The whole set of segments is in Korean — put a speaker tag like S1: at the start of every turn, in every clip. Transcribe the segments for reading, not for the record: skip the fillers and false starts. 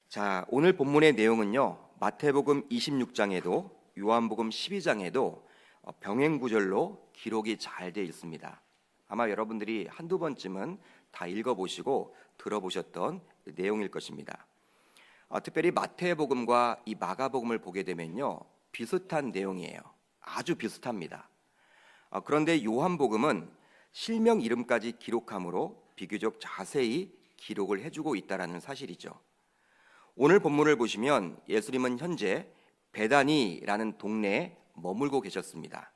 S1: 자, 오늘 본문의 내용은요. 마태복음 26장에도 요한복음 12장에도 병행 구절로 기록이 잘 되어 있습니다. 아마 여러분들이 한두 번쯤은 다 읽어보시고 들어보셨던 내용일 것입니다. 특별히 마태복음과 이 마가복음을 보게 되면요. 비슷한 내용이에요. 아주 비슷합니다. 그런데 요한복음은 실명 이름까지 기록함으로 비교적 자세히 기록을 해주고 있다는 사실이죠. 오늘 본문을 보시면 예수님은 현재 베다니라는 동네에 머물고 계셨습니다.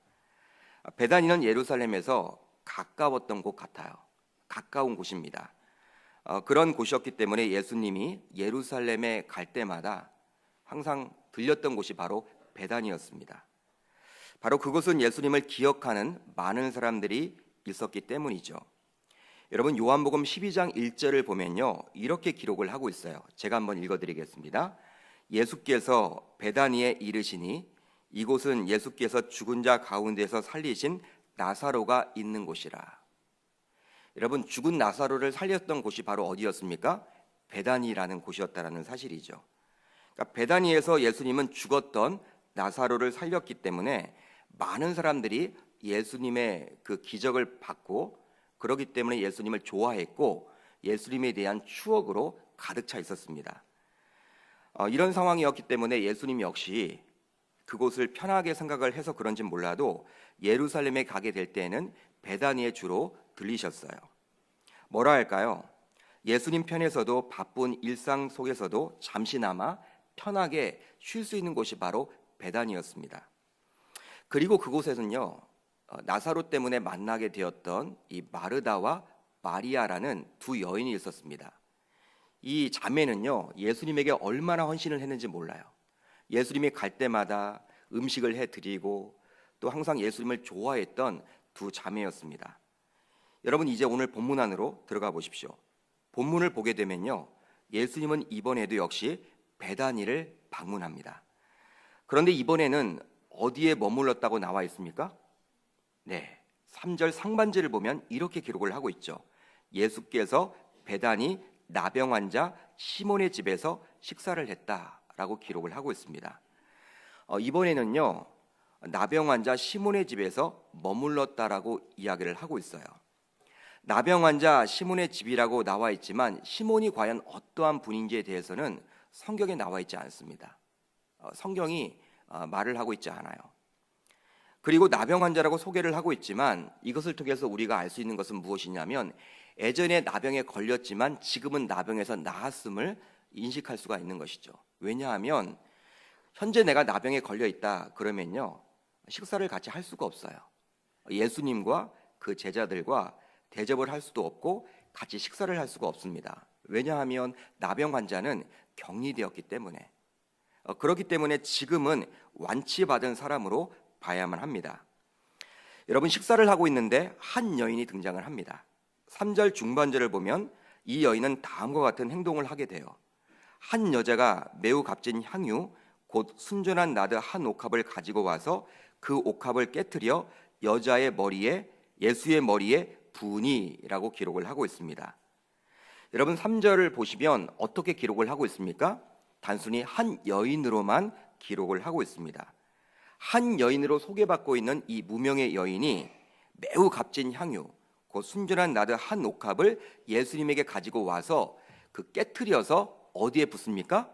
S1: 베다니는 예루살렘에서 가까웠던 곳 같아요. 가까운 곳입니다. 그런 곳이었기 때문에 예수님이 예루살렘에 갈 때마다 항상 들렸던 곳이 바로 베다니였습니다. 바로 그곳은 예수님을 기억하는 많은 사람들이 있었기 때문이죠. 여러분, 요한복음 12장 1절을 보면요, 이렇게 기록을 하고 있어요. 제가 한번 읽어드리겠습니다. 예수께서 베다니에 이르시니 이곳은 예수께서 죽은 자 가운데서 살리신 나사로가 있는 곳이라. 여러분, 죽은 나사로를 살렸던 곳이 바로 어디였습니까? 베다니라는 곳이었다는 사실이죠. 그러니까 베다니에서 예수님은 죽었던 나사로를 살렸기 때문에 많은 사람들이 예수님의 그 기적을 받고, 그렇기 때문에 예수님을 좋아했고 예수님에 대한 추억으로 가득 차 있었습니다. 이런 상황이었기 때문에 예수님 역시 그곳을 편하게 생각을 해서 그런지 몰라도 예루살렘에 가게 될 때에는 베다니에 주로 들리셨어요. 뭐라 할까요? 예수님 편에서도 바쁜 일상 속에서도 잠시나마 편하게 쉴 수 있는 곳이 바로 베다니였습니다. 그리고 그곳에는요, 나사로 때문에 만나게 되었던 이 마르다와 마리아라는 두 여인이 있었습니다. 이 자매는요, 예수님에게 얼마나 헌신을 했는지 몰라요. 예수님이 갈 때마다 음식을 해드리고 또 항상 예수님을 좋아했던 두 자매였습니다. 여러분, 이제 오늘 본문 안으로 들어가 보십시오. 본문을 보게 되면요, 예수님은 이번에도 역시 베다니를 방문합니다. 그런데 이번에는 어디에 머물렀다고 나와 있습니까? 네, 3절 상반절을 보면 이렇게 기록을 하고 있죠. 예수께서 베다니 나병 환자 시몬의 집에서 식사를 했다라고 기록을 하고 있습니다. 이번에는요, 나병 환자 시몬의 집에서 머물렀다라고 이야기를 하고 있어요. 나병 환자 시몬의 집이라고 나와 있지만 시몬이 과연 어떠한 분인지에 대해서는 성경에 나와 있지 않습니다. 성경이 말을 하고 있지 않아요. 그리고 나병 환자라고 소개를 하고 있지만 이것을 통해서 우리가 알 수 있는 것은 무엇이냐면 예전에 나병에 걸렸지만 지금은 나병에서 나았음을 인식할 수가 있는 것이죠. 왜냐하면 현재 내가 나병에 걸려 있다 그러면요, 식사를 같이 할 수가 없어요. 예수님과 그 제자들과 대접을 할 수도 없고 같이 식사를 할 수가 없습니다. 왜냐하면 나병 환자는 격리되었기 때문에. 그렇기 때문에 지금은 완치받은 사람으로 봐야만 합니다. 여러분, 식사를 하고 있는데 한 여인이 등장을 합니다. 3절 중반절을 보면 이 여인은 다음과 같은 행동을 하게 돼요. 한 여자가 매우 값진 향유 곧 순전한 나드 한 옥합을 가지고 와서 그 옥합을 깨트려 여자의 머리에, 예수의 머리에 부으니라고 기록을 하고 있습니다. 여러분, 3절을 보시면 어떻게 기록을 하고 있습니까? 단순히 한 여인으로만 기록을 하고 있습니다. 한 여인으로 소개받고 있는 이 무명의 여인이 매우 값진 향유 그 순전한 나드 한 옥합을 예수님에게 가지고 와서 그 깨트려서 어디에 붓습니까?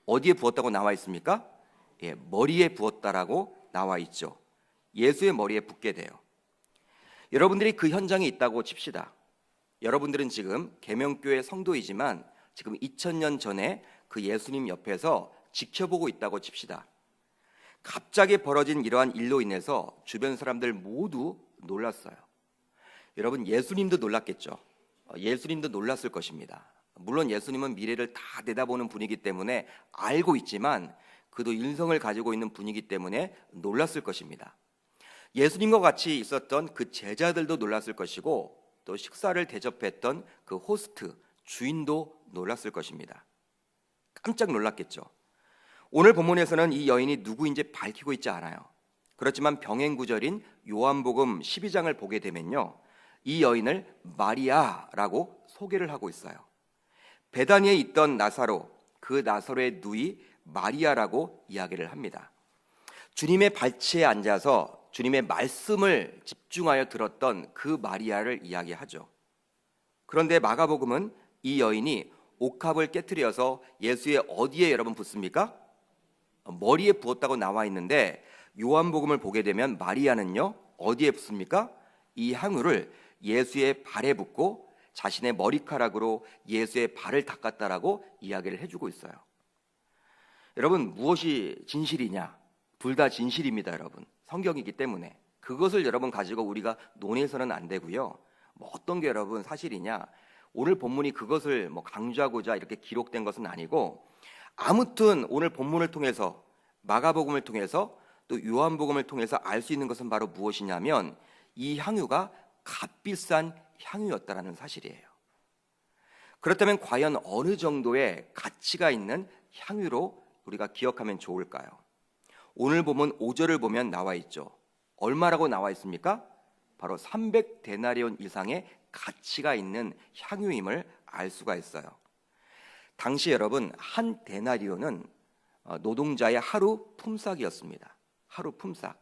S1: 어디에 부었다고 나와 있습니까? 머리에 부었다라고 나와 있죠. 예수의 머리에 붓게 돼요. 여러분들이 그 현장에 있다고 칩시다. 여러분들은 지금 계명교회 성도이지만 지금 2000년 전에 그 예수님 옆에서 지켜보고 있다고 칩시다. 갑자기 벌어진 이러한 일로 인해서 주변 사람들 모두 놀랐어요. 여러분, 예수님도 놀랐겠죠. 예수님도 놀랐을 것입니다. 물론 예수님은 미래를 다 내다보는 분이기 때문에 알고 있지만 그도 인성을 가지고 있는 분이기 때문에 놀랐을 것입니다. 예수님과 같이 있었던 그 제자들도 놀랐을 것이고 또 식사를 대접했던 그 호스트, 주인도 놀랐을 것입니다. 깜짝 놀랐겠죠. 오늘 본문에서는 이 여인이 누구인지 밝히고 있지 않아요. 그렇지만 병행 구절인 요한복음 12장을 보게 되면요, 이 여인을 마리아라고 소개를 하고 있어요. 베다니에 있던 나사로, 그 그 나사로의 누이 마리아라고 이야기를 합니다. 주님의 발치에 앉아서 주님의 말씀을 집중하여 들었던 그 마리아를 이야기하죠. 그런데 마가복음은 이 여인이 옥합을 깨트려서 예수의 어디에 여러분 붓습니까? 머리에 부었다고 나와 있는데 요한복음을 보게 되면 마리아는요 어디에 붓습니까? 이 향유를 예수의 발에 붓고 자신의 머리카락으로 예수의 발을 닦았다라고 이야기를 해주고 있어요. 여러분, 무엇이 진실이냐? 둘 다 진실입니다. 여러분, 성경이기 때문에 그것을 여러분 가지고 우리가 논해서는 안 되고요. 어떤 게 여러분 사실이냐? 오늘 본문이 그것을 강조하고자 이렇게 기록된 것은 아니고, 아무튼 오늘 본문을 통해서 마가복음을 통해서 또 요한복음을 통해서 알 수 있는 것은 바로 무엇이냐면 이 향유가 값비싼 향유였다라는 사실이에요. 그렇다면 과연 어느 정도의 가치가 있는 향유로 우리가 기억하면 좋을까요? 오늘 보면 5절을 보면 나와 있죠. 얼마라고 나와 있습니까? 바로 300데나리온 이상의 가치가 있는 향유임을 알 수가 있어요. 당시 여러분 한 데나리온은 노동자의 하루 품삯이었습니다. 하루 품삯.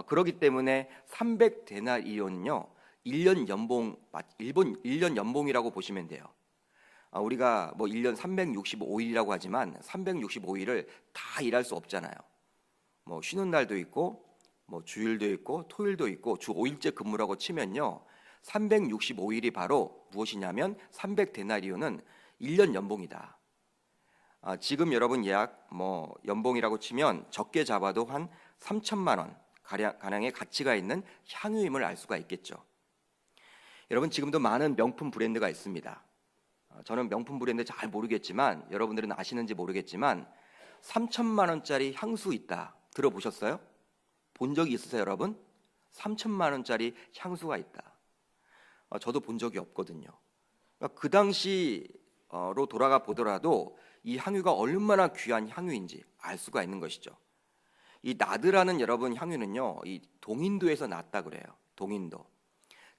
S1: 그렇기 때문에 300데나리온은요 1년 연봉, 일본 1년 연봉이라고 보시면 돼요. 우리가 1년 365일이라고 하지만 365일을 다 일할 수 없잖아요. 쉬는 날도 있고 주일도 있고 토일도 있고 주 5일째 근무라고 치면요 365일이 바로 무엇이냐면 300데나리온은 1년 연봉이다. 지금 여러분 예약 연봉이라고 치면 적게 잡아도 한 3천만 원 가량의 가치가 있는 향유임을 알 수가 있겠죠. 여러분 지금도 많은 명품 브랜드가 있습니다. 저는 명품 브랜드 잘 모르겠지만 여러분들은 아시는지 모르겠지만 3천만 원짜리 향수 있다. 들어보셨어요? 본 적이 있으세요 여러분? 3천만 원짜리 향수가 있다. 저도 본 적이 없거든요. 그 당시로 돌아가 보더라도 이 향유가 얼마나 귀한 향유인지 알 수가 있는 것이죠. 이 나드라는 여러분 향유는요 이 동인도에서 났다 그래요. 동인도.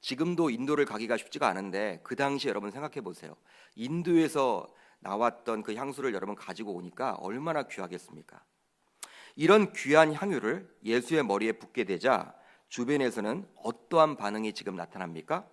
S1: 지금도 인도를 가기가 쉽지가 않은데 그 당시 여러분 생각해 보세요. 인도에서 나왔던 그 향수를 여러분 가지고 오니까 얼마나 귀하겠습니까? 이런 귀한 향유를 예수의 머리에 붓게 되자 주변에서는 어떠한 반응이 지금 나타납니까?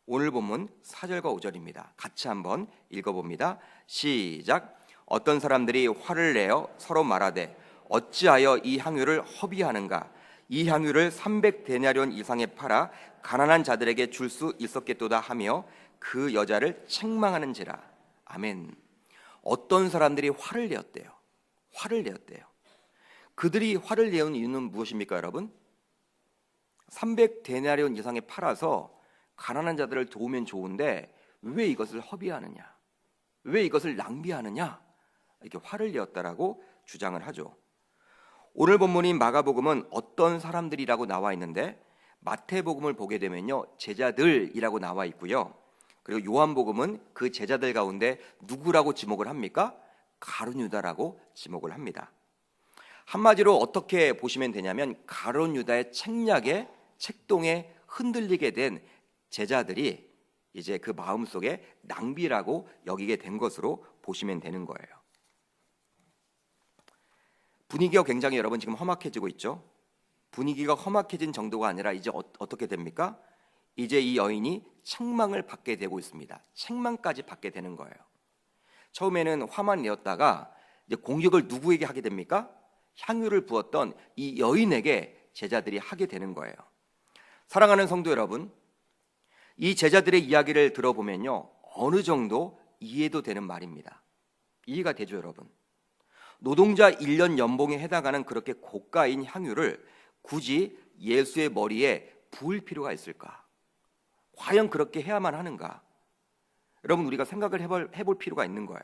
S1: 오늘 본문 4절과 5절입니다. 같이 한번 읽어봅니다. 시작. 어떤 사람들이 화를 내어 서로 말하되 어찌하여 이 향유를 허비하는가? 이 향유를 300데나리온 이상에 팔아 가난한 자들에게 줄 수 있었겠도다 하며 그 여자를 책망하는지라. 아멘. 어떤 사람들이 화를 내었대요. 화를 내었대요. 그들이 화를 내온 이유는 무엇입니까 여러분? 300데나리온 이상에 팔아서 가난한 자들을 도우면 좋은데 왜 이것을 허비하느냐? 왜 이것을 낭비하느냐? 이렇게 화를 내었다라고 주장을 하죠. 오늘 본문인 마가복음은 어떤 사람들이라고 나와 있는데 마태복음을 보게 되면요 제자들이라고 나와 있고요. 그리고 요한복음은 그 제자들 가운데 누구라고 지목을 합니까? 가룟 유다라고 지목을 합니다. 한마디로 어떻게 보시면 되냐면 가룟 유다의 책략에 책동에 흔들리게 된 제자들이 이제 그 마음속에 낭비라고 여기게 된 것으로 보시면 되는 거예요. 분위기가 굉장히 여러분 지금 험악해지고 있죠. 분위기가 험악해진 정도가 아니라 이제 어떻게 됩니까? 이제 이 여인이 책망을 받게 되고 있습니다. 책망까지 받게 되는 거예요. 처음에는 화만 내었다가 이제 공격을 누구에게 하게 됩니까? 향유를 부었던 이 여인에게 제자들이 하게 되는 거예요. 사랑하는 성도 여러분, 이 제자들의 이야기를 들어보면요 어느 정도 이해도 되는 말입니다. 이해가 되죠 여러분? 노동자 1년 연봉에 해당하는 그렇게 고가인 향유를 굳이 예수의 머리에 부을 필요가 있을까? 과연 그렇게 해야만 하는가? 여러분 우리가 생각을 해볼 필요가 있는 거예요.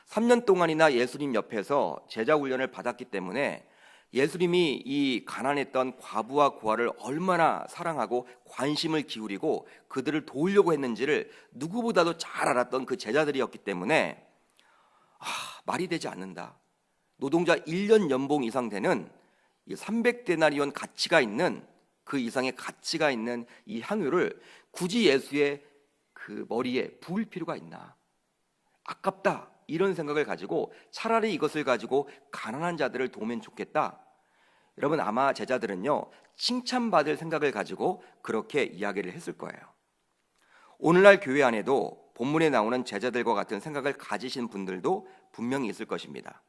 S1: 3년 동안이나 예수님 옆에서 제자 훈련을 받았기 때문에 예수님이 이 가난했던 과부와 고아를 얼마나 사랑하고 관심을 기울이고 그들을 도우려고 했는지를 누구보다도 잘 알았던 그 제자들이었기 때문에 말이 되지 않는다. 노동자 1년 연봉 이상 되는 300데나리온 가치가 있는 그 이상의 가치가 있는 이 향유를 굳이 예수의 그 머리에 부을 필요가 있나? 아깝다. 이런 생각을 가지고 차라리 이것을 가지고 가난한 자들을 도우면 좋겠다. 여러분, 아마 제자들은요, 칭찬받을 생각을 가지고 그렇게 이야기를 했을 거예요. 오늘날 교회 안에도 본문에 나오는 제자들과 같은 생각을 가지신 분들도 분명히 있을 것입니다.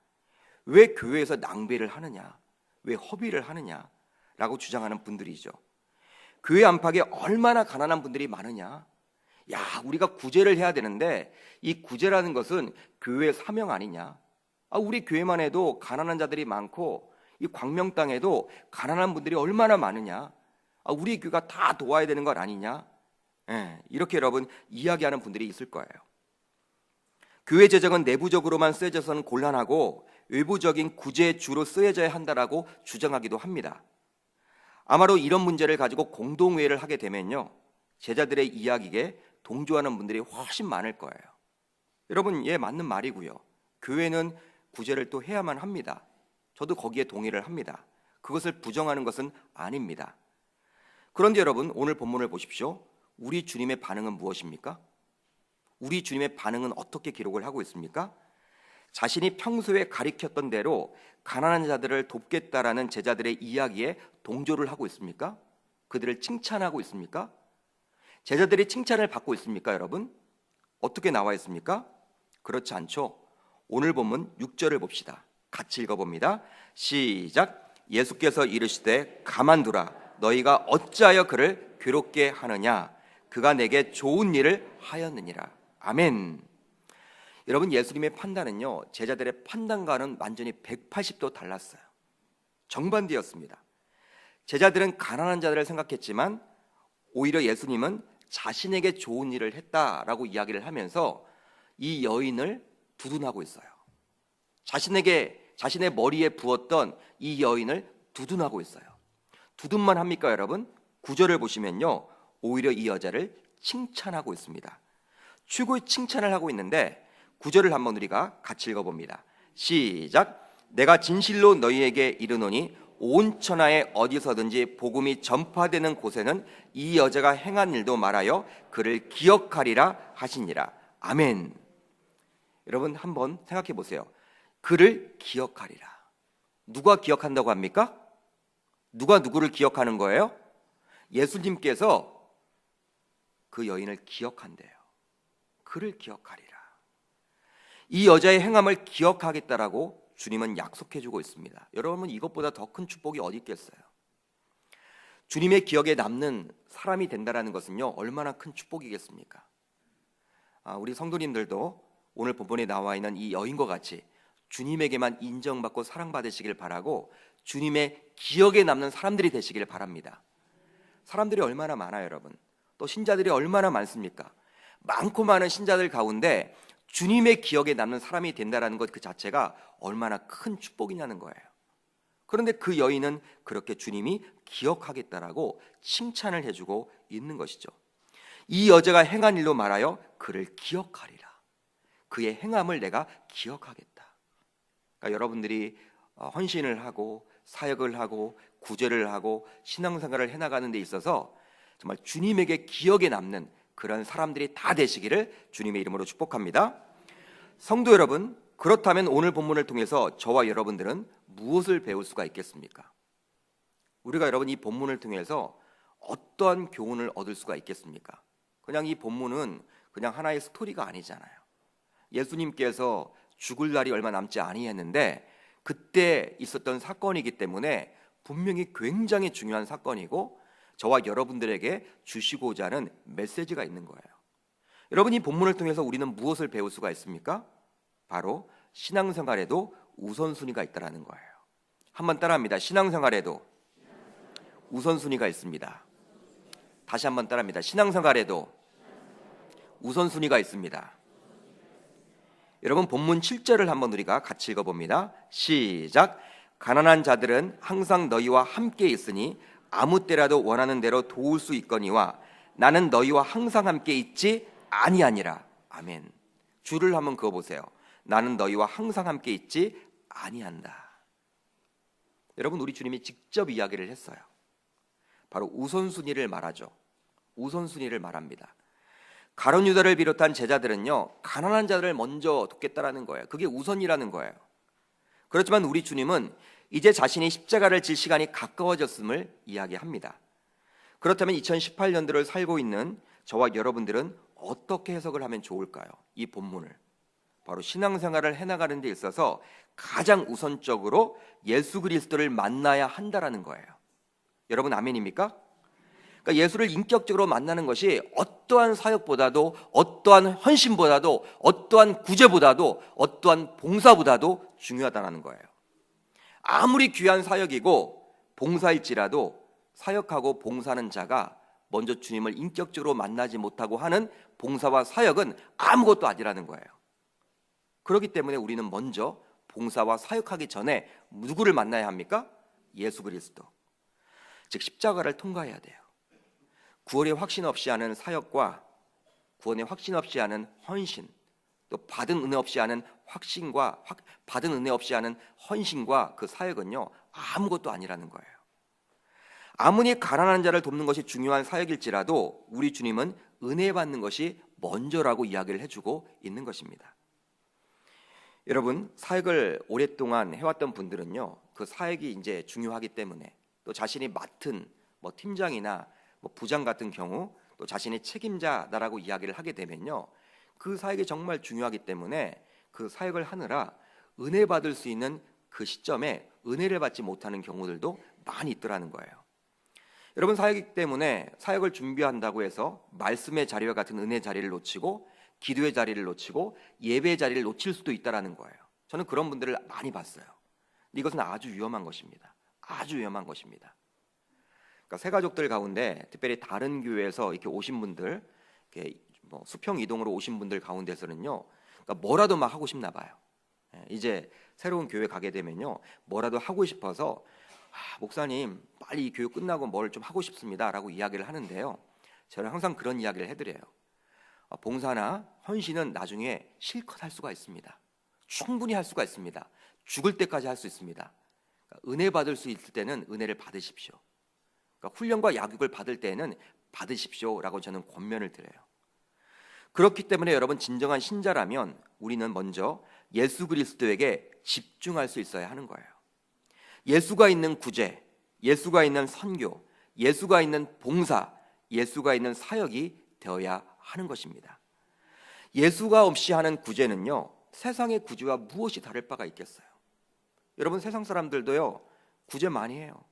S1: 왜 교회에서 낭비를 하느냐, 왜 허비를 하느냐 라고 주장하는 분들이죠. 교회 안팎에 얼마나 가난한 분들이 많으냐, 야, 우리가 구제를 해야 되는데 이 구제라는 것은 교회의 사명 아니냐, 우리 교회만 해도 가난한 자들이 많고 이 광명 땅에도 가난한 분들이 얼마나 많으냐, 우리 교회가 다 도와야 되는 것 아니냐, 이렇게 여러분 이야기하는 분들이 있을 거예요. 교회 재정은 내부적으로만 쓰여져서는 곤란하고 외부적인 구제의 주로 쓰여져야 한다라고 주장하기도 합니다. 아마도 이런 문제를 가지고 공동회의를 하게 되면요, 제자들의 이야기에 동조하는 분들이 훨씬 많을 거예요. 여러분, 맞는 말이고요. 교회는 구제를 또 해야만 합니다. 저도 거기에 동의를 합니다. 그것을 부정하는 것은 아닙니다. 그런데 여러분, 오늘 본문을 보십시오. 우리 주님의 반응은 무엇입니까? 우리 주님의 반응은 어떻게 기록을 하고 있습니까? 자신이 평소에 가리켰던 대로 가난한 자들을 돕겠다라는 제자들의 이야기에 동조를 하고 있습니까? 그들을 칭찬하고 있습니까? 제자들이 칭찬을 받고 있습니까, 여러분? 어떻게 나와 있습니까? 그렇지 않죠. 오늘 본문 6절을 봅시다. 같이 읽어봅니다. 시작. 예수께서 이르시되 가만두라. 너희가 어찌하여 그를 괴롭게 하느냐? 그가 내게 좋은 일을 하였느니라. 아멘. 여러분, 예수님의 판단은요, 제자들의 판단과는 완전히 180도 달랐어요. 정반대였습니다. 제자들은 가난한 자들을 생각했지만 오히려 예수님은 자신에게 좋은 일을 했다라고 이야기를 하면서 이 여인을 두둔하고 있어요. 자신의 머리에 부었던 이 여인을 두둔하고 있어요. 두둔만 합니까, 여러분? 9절을 보시면요, 오히려 이 여자를 칭찬하고 있습니다. 최고의 칭찬을 하고 있는데 9절을 한번 우리가 같이 읽어봅니다. 시작. 내가 진실로 너희에게 이르노니 온 천하에 어디서든지 복음이 전파되는 곳에는 이 여자가 행한 일도 말하여 그를 기억하리라 하시니라. 아멘. 여러분, 한번 생각해 보세요. 그를 기억하리라. 누가 기억한다고 합니까? 누가 누구를 기억하는 거예요? 예수님께서 그 여인을 기억한대요. 그를 기억하리라. 이 여자의 행함을 기억하겠다라고 주님은 약속해주고 있습니다. 여러분, 이것보다 더 큰 축복이 어디 있겠어요? 주님의 기억에 남는 사람이 된다는 것은요, 얼마나 큰 축복이겠습니까? 우리 성도님들도 오늘 본문에 나와 있는 이 여인과 같이 주님에게만 인정받고 사랑받으시길 바라고 주님의 기억에 남는 사람들이 되시길 바랍니다. 사람들이 얼마나 많아요, 여러분? 또 신자들이 얼마나 많습니까? 많고 많은 신자들 가운데 주님의 기억에 남는 사람이 된다는 것 그 자체가 얼마나 큰 축복이냐는 거예요. 그런데 그 여인은 그렇게 주님이 기억하겠다라고 칭찬을 해주고 있는 것이죠. 이 여자가 행한 일로 말하여 그를 기억하리라. 그의 행함을 내가 기억하겠다. 그러니까 여러분들이 헌신을 하고 사역을 하고 구제를 하고 신앙생활을 해나가는 데 있어서 정말 주님에게 기억에 남는 그런 사람들이 다 되시기를 주님의 이름으로 축복합니다. 성도 여러분, 그렇다면 오늘 본문을 통해서 저와 여러분들은 무엇을 배울 수가 있겠습니까? 우리가 여러분 이 본문을 통해서 어떠한 교훈을 얻을 수가 있겠습니까? 그냥 이 본문은 그냥 하나의 스토리가 아니잖아요. 예수님께서 죽을 날이 얼마 남지 아니했는데 그때 있었던 사건이기 때문에 분명히 굉장히 중요한 사건이고 저와 여러분들에게 주시고자 하는 메시지가 있는 거예요. 여러분, 이 본문을 통해서 우리는 무엇을 배울 수가 있습니까? 바로 신앙생활에도 우선순위가 있다는 거예요. 한번 따라합니다. 신앙생활에도 우선순위가 있습니다. 다시 한번 따라합니다. 신앙생활에도 우선순위가 있습니다. 여러분, 본문 7절을 한번 우리가 같이 읽어봅니다. 시작. 가난한 자들은 항상 너희와 함께 있으니 아무 때라도 원하는 대로 도울 수 있거니와 나는 너희와 항상 함께 있지 아니하니라. 아멘. 줄을 한번 그어보세요. 나는 너희와 항상 함께 있지 아니한다. 여러분, 우리 주님이 직접 이야기를 했어요. 바로 우선순위를 말하죠. 우선순위를 말합니다. 가룟 유다를 비롯한 제자들은요, 가난한 자들을 먼저 돕겠다라는 거예요. 그게 우선이라는 거예요. 그렇지만 우리 주님은 이제 자신이 십자가를 질 시간이 가까워졌음을 이야기합니다. 그렇다면 2018년도를 살고 있는 저와 여러분들은 어떻게 해석을 하면 좋을까요? 이 본문을 바로 신앙생활을 해나가는 데 있어서 가장 우선적으로 예수 그리스도를 만나야 한다라는 거예요. 여러분 아멘입니까? 그러니까 예수를 인격적으로 만나는 것이 어떠한 사역보다도, 어떠한 헌신보다도, 어떠한 구제보다도, 어떠한 봉사보다도 중요하다는 거예요. 아무리 귀한 사역이고 봉사일지라도 사역하고 봉사하는 자가 먼저 주님을 인격적으로 만나지 못하고 하는 봉사와 사역은 아무것도 아니라는 거예요. 그렇기 때문에 우리는 먼저 봉사와 사역하기 전에 누구를 만나야 합니까? 예수 그리스도, 즉 십자가를 통과해야 돼요. 구원의 확신 없이 하는 사역과 구원의 확신 없이 하는 헌신, 또 받은 은혜 없이 하는 확신과 받은 은혜 없이 하는 헌신과 그 사역은요, 아무것도 아니라는 거예요. 아무리 가난한 자를 돕는 것이 중요한 사역일지라도 우리 주님은 은혜 받는 것이 먼저라고 이야기를 해주고 있는 것입니다. 여러분, 사역을 오랫동안 해왔던 분들은요, 그 사역이 이제 중요하기 때문에 또 자신이 맡은 팀장이나 부장 같은 경우 또 자신이 책임자다라고 이야기를 하게 되면요, 그 사역이 정말 중요하기 때문에 그 사역을 하느라 은혜 받을 수 있는 그 시점에 은혜를 받지 못하는 경우들도 많이 있더라는 거예요. 여러분, 사역이기 때문에 사역을 준비한다고 해서 말씀의 자리와 같은 은혜 자리를 놓치고 기도의 자리를 놓치고 예배의 자리를 놓칠 수도 있다는 거예요. 저는 그런 분들을 많이 봤어요. 이것은 아주 위험한 것입니다. 아주 위험한 것입니다. 그러니까 새 가족들 가운데 특별히 다른 교회에서 이렇게 오신 분들, 이렇게 수평 이동으로 오신 분들 가운데서는요, 그러니까 뭐라도 막 하고 싶나 봐요. 이제 새로운 교회 가게 되면요, 뭐라도 하고 싶어서 목사님 빨리 이 교육 끝나고 뭘 좀 하고 싶습니다라고 이야기를 하는데요, 저는 항상 그런 이야기를 해드려요. 봉사나 헌신은 나중에 실컷 할 수가 있습니다. 충분히 할 수가 있습니다. 죽을 때까지 할 수 있습니다. 그러니까 은혜 받을 수 있을 때는 은혜를 받으십시오. 그러니까 훈련과 양육을 받을 때는 받으십시오라고 저는 권면을 드려요. 그렇기 때문에 여러분, 진정한 신자라면 우리는 먼저 예수 그리스도에게 집중할 수 있어야 하는 거예요. 예수가 있는 구제, 예수가 있는 선교, 예수가 있는 봉사, 예수가 있는 사역이 되어야 하는 것입니다. 예수가 없이 하는 구제는요, 세상의 구제와 무엇이 다를 바가 있겠어요? 여러분, 세상 사람들도요, 구제 많이 해요.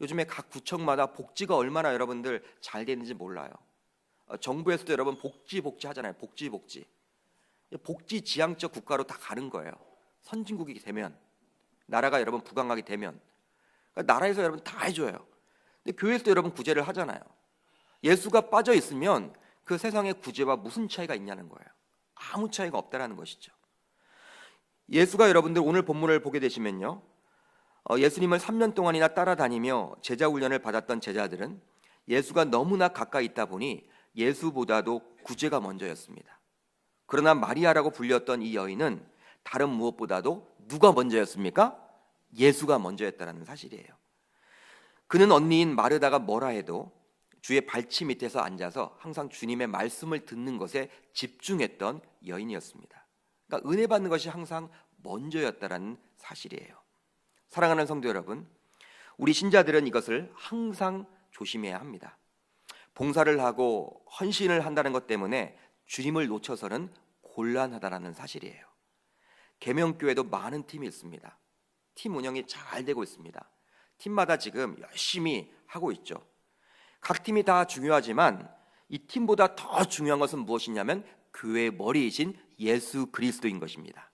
S1: 요즘에 각 구청마다 복지가 얼마나 여러분들 잘 되는지 몰라요. 정부에서도 여러분 복지 하잖아요. 복지 지향적 국가로 다 가는 거예요. 선진국이 되면, 나라가 여러분 부강하게 되면, 그러니까 나라에서 여러분 다 해줘요. 근데 교회에서도 여러분 구제를 하잖아요. 예수가 빠져 있으면 그 세상의 구제와 무슨 차이가 있냐는 거예요. 아무 차이가 없다라는 것이죠. 예수가 여러분들 오늘 본문을 보게 되시면요, 예수님을 3년 동안이나 따라다니며 제자 훈련을 받았던 제자들은 예수가 너무나 가까이 있다 보니 예수보다도 구제가 먼저였습니다. 그러나 마리아라고 불렸던 이 여인은 다른 무엇보다도 누가 먼저였습니까? 예수가 먼저였다는 사실이에요. 그는 언니인 마르다가 뭐라 해도 주의 발치 밑에서 앉아서 항상 주님의 말씀을 듣는 것에 집중했던 여인이었습니다. 그러니까 은혜 받는 것이 항상 먼저였다는 사실이에요. 사랑하는 성도 여러분, 우리 신자들은 이것을 항상 조심해야 합니다. 봉사를 하고 헌신을 한다는 것 때문에 주님을 놓쳐서는 곤란하다는 사실이에요. 계명교회도 많은 팀이 있습니다. 팀 운영이 잘 되고 있습니다. 팀마다 지금 열심히 하고 있죠. 각 팀이 다 중요하지만 이 팀보다 더 중요한 것은 무엇이냐면 교회의 머리이신 예수 그리스도인 것입니다.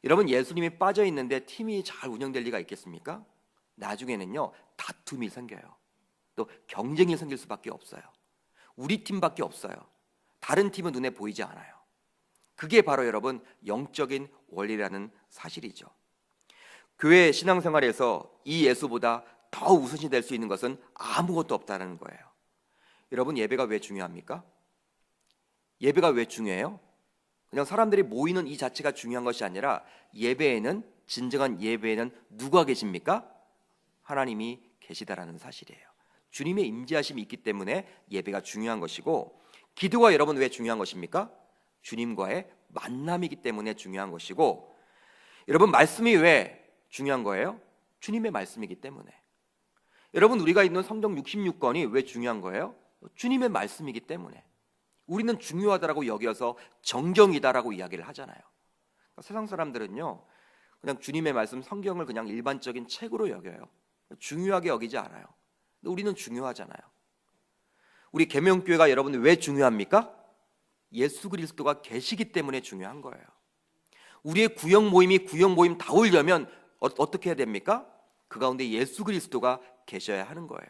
S1: 여러분, 예수님이 빠져 있는데 팀이 잘 운영될 리가 있겠습니까? 나중에는요, 다툼이 생겨요. 또 경쟁이 생길 수밖에 없어요. 우리 팀밖에 없어요. 다른 팀은 눈에 보이지 않아요. 그게 바로 여러분 영적인 원리라는 사실이죠. 교회 신앙생활에서 이 예수보다 더 우선시 될 수 있는 것은 아무것도 없다는 거예요. 여러분, 예배가 왜 중요합니까? 예배가 왜 중요해요? 그냥 사람들이 모이는 이 자체가 중요한 것이 아니라 예배에는, 진정한 예배에는 누가 계십니까? 하나님이 계시다라는 사실이에요. 주님의 임재하심이 있기 때문에 예배가 중요한 것이고, 기도가 여러분 왜 중요한 것입니까? 주님과의 만남이기 때문에 중요한 것이고, 여러분 말씀이 왜 중요한 거예요? 주님의 말씀이기 때문에. 여러분 우리가 있는 성경 66권이 왜 중요한 거예요? 주님의 말씀이기 때문에. 우리는 중요하다라고 여겨서 정경이다라고 이야기를 하잖아요. 그러니까 세상 사람들은요, 그냥 주님의 말씀 성경을 그냥 일반적인 책으로 여겨요. 중요하게 여기지 않아요. 근데 우리는 중요하잖아요. 우리 계명교회가 여러분 왜 중요합니까? 예수 그리스도가 계시기 때문에 중요한 거예요. 우리의 구역 모임 다우려면 어떻게 해야 됩니까? 그 가운데 예수 그리스도가 계셔야 하는 거예요.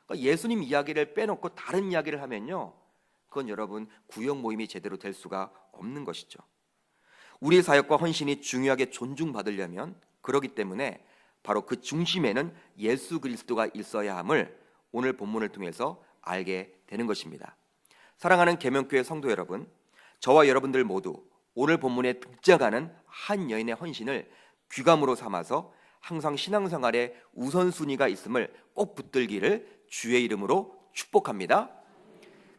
S1: 그러니까 예수님 이야기를 빼놓고 다른 이야기를 하면요, 그건 여러분 구역 모임이 제대로 될 수가 없는 것이죠. 우리의 사역과 헌신이 중요하게 존중받으려면, 그러기 때문에 바로 그 중심에는 예수 그리스도가 있어야 함을 오늘 본문을 통해서 알게 되는 것입니다. 사랑하는 계명교회 성도 여러분, 저와 여러분들 모두 오늘 본문에 등장하는 한 여인의 헌신을 귀감으로 삼아서 항상 신앙생활에 우선순위가 있음을 꼭 붙들기를 주의 이름으로 축복합니다.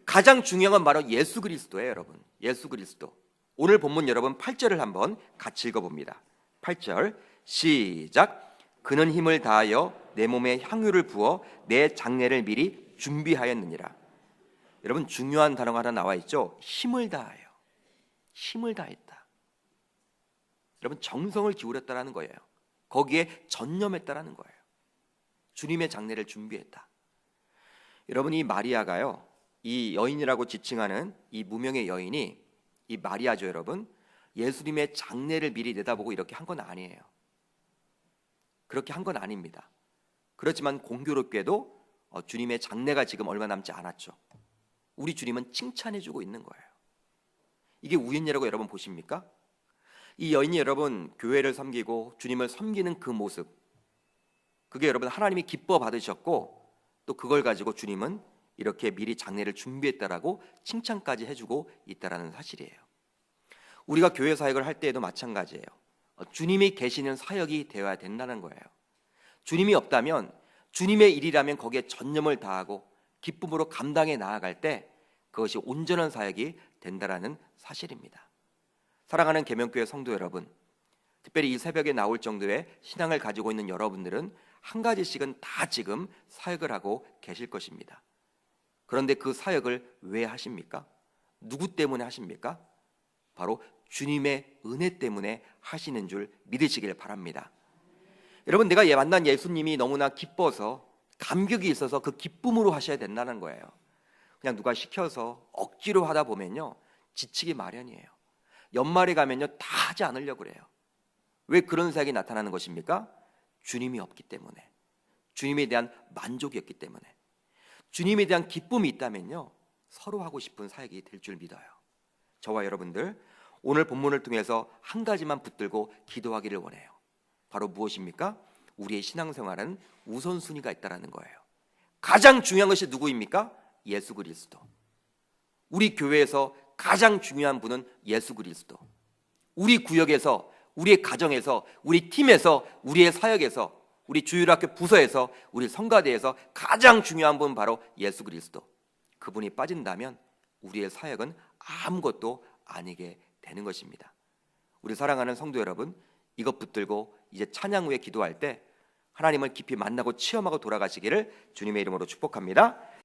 S1: 가장 중요한 건 바로 예수 그리스도예요, 여러분. 예수 그리스도. 오늘 본문 여러분 8절을 한번 같이 읽어봅니다. 8절 시작. 그는 힘을 다하여 내 몸에 향유를 부어 내 장례를 미리 준비하였느니라. 여러분 중요한 단어가 하나 나와 있죠. 힘을 다하여. 힘을 다했다. 여러분 정성을 기울였다라는 거예요. 거기에 전념했다라는 거예요. 주님의 장례를 준비했다. 여러분 이 마리아가요, 이 여인이라고 지칭하는 이 무명의 여인이, 이 마리아죠 여러분, 예수님의 장례를 미리 내다보고 이렇게 한 건 아니에요. 그렇게 한 건 아닙니다. 그렇지만 공교롭게도 주님의 장례가 지금 얼마 남지 않았죠. 우리 주님은 칭찬해주고 있는 거예요. 이게 우연이라고 여러분 보십니까? 이 여인이 여러분 교회를 섬기고 주님을 섬기는 그 모습, 그게 여러분 하나님이 기뻐 받으셨고, 또 그걸 가지고 주님은 이렇게 미리 장례를 준비했다라고 칭찬까지 해주고 있다라는 사실이에요. 우리가 교회 사역을 할 때에도 마찬가지예요. 주님이 계시는 사역이 되어야 된다는 거예요. 주님이 없다면, 주님의 일이라면 거기에 전념을 다하고 기쁨으로 감당해 나아갈 때 그것이 온전한 사역이 된다라는 사실입니다. 사랑하는 계명교회 성도 여러분, 특별히 이 새벽에 나올 정도의 신앙을 가지고 있는 여러분들은 한 가지씩은 다 지금 사역을 하고 계실 것입니다. 그런데 그 사역을 왜 하십니까? 누구 때문에 하십니까? 바로 주님의 은혜 때문에 하시는 줄 믿으시길 바랍니다. 여러분 내가 만난 예수님이 너무나 기뻐서 감격이 있어서 그 기쁨으로 하셔야 된다는 거예요. 그냥 누가 시켜서 억지로 하다 보면요 지치기 마련이에요. 연말에 가면요 다 하지 않으려고 그래요. 왜 그런 사역이 나타나는 것입니까? 주님이 없기 때문에, 주님에 대한 만족이 없기 때문에. 주님에 대한 기쁨이 있다면요 서로 하고 싶은 사역이 될 줄 믿어요. 저와 여러분들 오늘 본문을 통해서 한 가지만 붙들고 기도하기를 원해요. 바로 무엇입니까? 우리의 신앙생활은 우선순위가 있다는 거예요. 가장 중요한 것이 누구입니까? 예수 그리스도. 우리 교회에서 가장 중요한 분은 예수 그리스도. 우리 구역에서, 우리의 가정에서, 우리 팀에서, 우리의 사역에서, 우리 주일학교 부서에서, 우리 성가대에서 가장 중요한 분은 바로 예수 그리스도. 그분이 빠진다면 우리의 사역은 아무것도 아니게 되는 것입니다. 우리 사랑하는 성도 여러분, 이것 붙들고 이제 찬양 후에 기도할 때 하나님을 깊이 만나고 체험하고 돌아가시기를 주님의 이름으로 축복합니다.